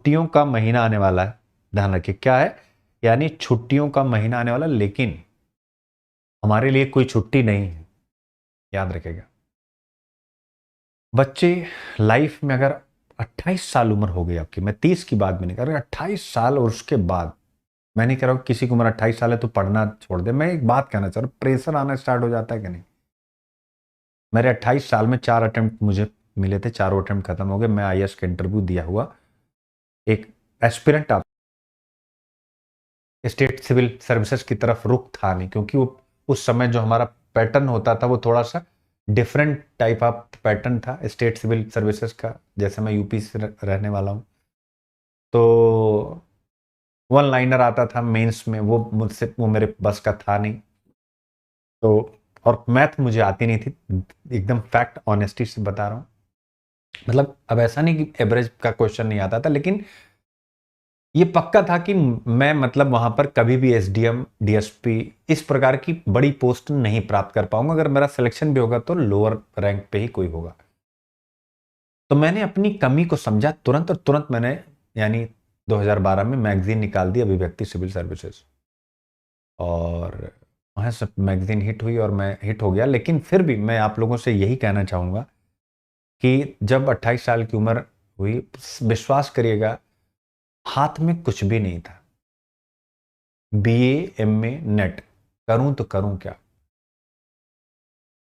छुट्टियों का महीना आने वाला है, ध्यान रखिए क्या है, यानी छुट्टियों का महीना आने वाला, लेकिन हमारे लिए कोई छुट्टी नहीं है, याद रखिएगा बच्चे। लाइफ में अगर 28 साल उम्र हो गई आपकी, मैं 30 की बात भी नहीं कर रहा, 28 साल और उसके बाद, मैं नहीं कह रहा हूं किसी की उम्र 28 साल है तो पढ़ना छोड़ दे, मैं एक बात कहना चाह रहा हूं, प्रेशर आना स्टार्ट हो जाता है कि नहीं। मेरे 28 साल में 4 अटेम्प्ट मुझे मिले थे, चारों अटेम्प्ट खत्म हो गए, मैं आईएएस का इंटरव्यू दिया हुआ एक एस्पिरेंट स्टेट सिविल सर्विसेज की तरफ रुख था नहीं, क्योंकि वो उस समय जो हमारा पैटर्न होता था वो थोड़ा सा डिफरेंट टाइप ऑफ पैटर्न था स्टेट सिविल सर्विसेज का, जैसे मैं यूपी से रहने वाला हूँ, तो वन लाइनर आता था मेंस में, वो मेरे बस का था नहीं। तो और मैथ मुझे आती नहीं थी, एकदम फैक्ट ऑनेस्टी से बता रहा हूँ, मतलब अब ऐसा नहीं कि एवरेज का क्वेश्चन नहीं आता था, लेकिन ये पक्का था कि मैं मतलब वहां पर कभी भी एसडीएम डीएसपी इस प्रकार की बड़ी पोस्ट नहीं प्राप्त कर पाऊंगा, अगर मेरा सिलेक्शन भी होगा तो लोअर रैंक पे ही कोई होगा। तो मैंने अपनी कमी को समझा तुरंत, और तुरंत मैंने यानी 2012 में मैगजीन निकाल दी अभिव्यक्ति सिविल सर्विसेज, और वहां से मैगजीन हिट हुई और मैं हिट हो गया। लेकिन फिर भी मैं आप लोगों से यही कहना चाहूंगा कि जब 28 साल की उम्र हुई, विश्वास करिएगा हाथ में कुछ भी नहीं था, बीए एमए नेट करूं तो करूं क्या।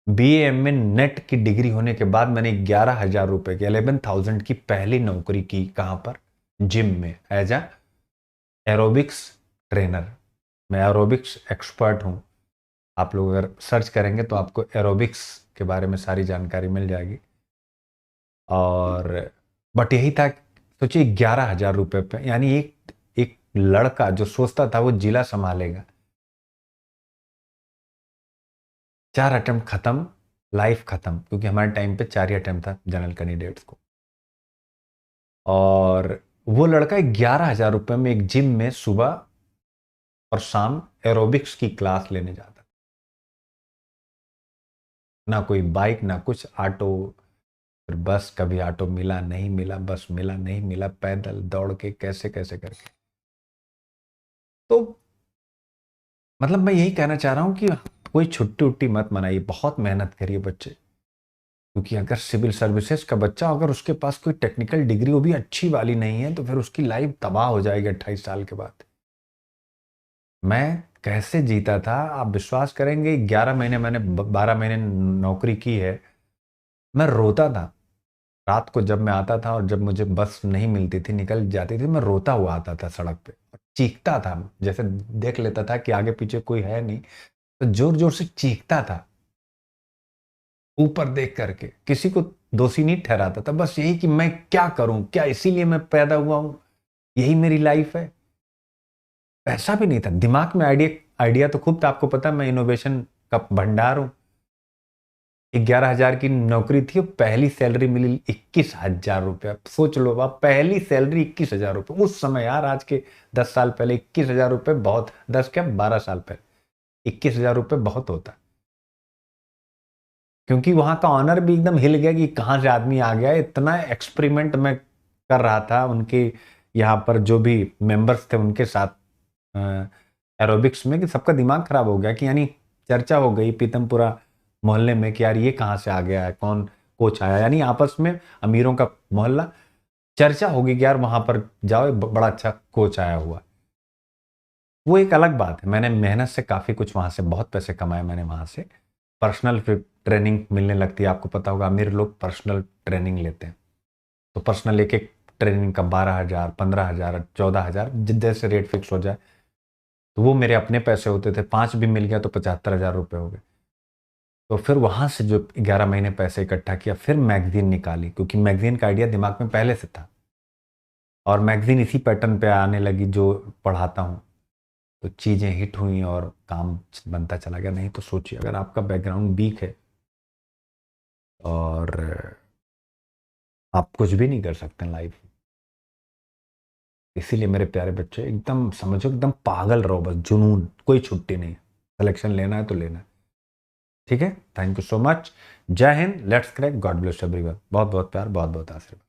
बीए एमए नेट की डिग्री होने के बाद मैंने 11,000 रुपए की 11,000 की पहली नौकरी की, कहां पर, जिम में, एज अ एरोबिक्स ट्रेनर। मैं एरोबिक्स एक्सपर्ट हूं, आप लोग अगर सर्च करेंगे तो आपको एरोबिक्स के बारे में सारी जानकारी मिल जाएगी। और बट यही था, सोचिए 11,000 रुपए पे, यानी एक एक लड़का जो सोचता था वो जिला संभालेगा, 4 अटेम्प्ट खत्म, लाइफ खत्म, क्योंकि हमारे टाइम पे 4 ही अटेम्प्ट था जनरल कैंडिडेट्स को। और वो लड़का 11,000 रुपए में एक जिम में सुबह और शाम एरोबिक्स की क्लास लेने जाता, ना कोई बाइक ना कुछ, ऑटो, फिर बस, कभी ऑटो मिला नहीं मिला, बस मिला नहीं मिला, पैदल दौड़ के कैसे कैसे करके। तो मतलब मैं यही कहना चाह रहा हूं कि कोई छुट्टी उट्टी मत मनाइए, बहुत मेहनत करिए बच्चे, क्योंकि अगर सिविल सर्विसेज का बच्चा, अगर उसके पास कोई टेक्निकल डिग्री वो भी अच्छी वाली नहीं है, तो फिर उसकी लाइफ तबाह हो जाएगी 28 साल के बाद। मैं कैसे जीता था आप विश्वास करेंगे, 11 महीने मैंने 12 महीने नौकरी की है, मैं रोता था रात को जब मैं आता था, और जब मुझे बस नहीं मिलती थी, निकल जाती थी, मैं रोता हुआ आता था सड़क पे, चीखता था, जैसे देख लेता था कि आगे पीछे कोई है नहीं, तो जोर जोर से चीखता था, ऊपर देख करके किसी को दोषी नहीं ठहराता था, बस यही कि मैं क्या करूं, क्या इसीलिए मैं पैदा हुआ हूं, यही मेरी लाइफ है। पैसा भी नहीं था दिमाग में, आइडिया आइडिया तो खूब था, आपको पता है मैं इनोवेशन का भंडार हूं। 11,000 की नौकरी थी, पहली सैलरी मिली 21,000 रुपया, सोच लो आप, पहली सैलरी 21,000 रुपये उस समय यार, आज के 10 साल पहले 21,000 रुपये बहुत, 10 क्या 12 साल पहले 21,000 रुपये बहुत होता, क्योंकि वहां का ऑनर भी एकदम हिल गया कि कहां से आदमी आ गया, इतना एक्सपेरिमेंट मैं कर रहा था उनके यहाँ पर जो भी मेंबर्स थे उनके साथ एरोबिक्स में, कि सबका दिमाग खराब हो गया, कि यानी चर्चा हो गई पीतमपुरा मोहल्ले में कि यार ये कहाँ से आ गया है, कौन कोच आया, यानी आपस में अमीरों का मोहल्ला, चर्चा होगी कि यार वहां पर जाओ बड़ा अच्छा कोच आया हुआ। वो एक अलग बात है, मैंने मेहनत से काफी कुछ वहां से, बहुत पैसे कमाए मैंने वहां से, पर्सनल फिर ट्रेनिंग मिलने लगती है, आपको पता होगा अमीर लोग पर्सनल ट्रेनिंग लेते हैं, तो पर्सनल एक एक ट्रेनिंग का 12,000 15,000 14,000 जैसे रेट फिक्स हो जाए, तो वो मेरे अपने पैसे होते थे, 5 भी मिल गया तो 75,000 रुपये हो गए। तो फिर वहां से जो 11 महीने पैसे इकट्ठा किया, फिर मैगजीन निकाली, क्योंकि मैगजीन का आइडिया दिमाग में पहले से था, और मैगजीन इसी पैटर्न पे आने लगी जो पढ़ाता हूँ, तो चीज़ें हिट हुई और काम बनता चला गया। नहीं तो सोचिए अगर आपका बैकग्राउंड वीक है और आप कुछ भी नहीं कर सकते लाइफ। इसीलिए मेरे प्यारे बच्चे एकदम समझो, एकदम पागल रहो, बस जुनून, कोई छुट्टी नहीं, सिलेक्शन लेना है तो लेना है। ठीक है, थैंक यू सो मच, जय Hind, let's crack, God bless everyone, बहुत बहुत प्यार, बहुत बहुत आशीर्वाद।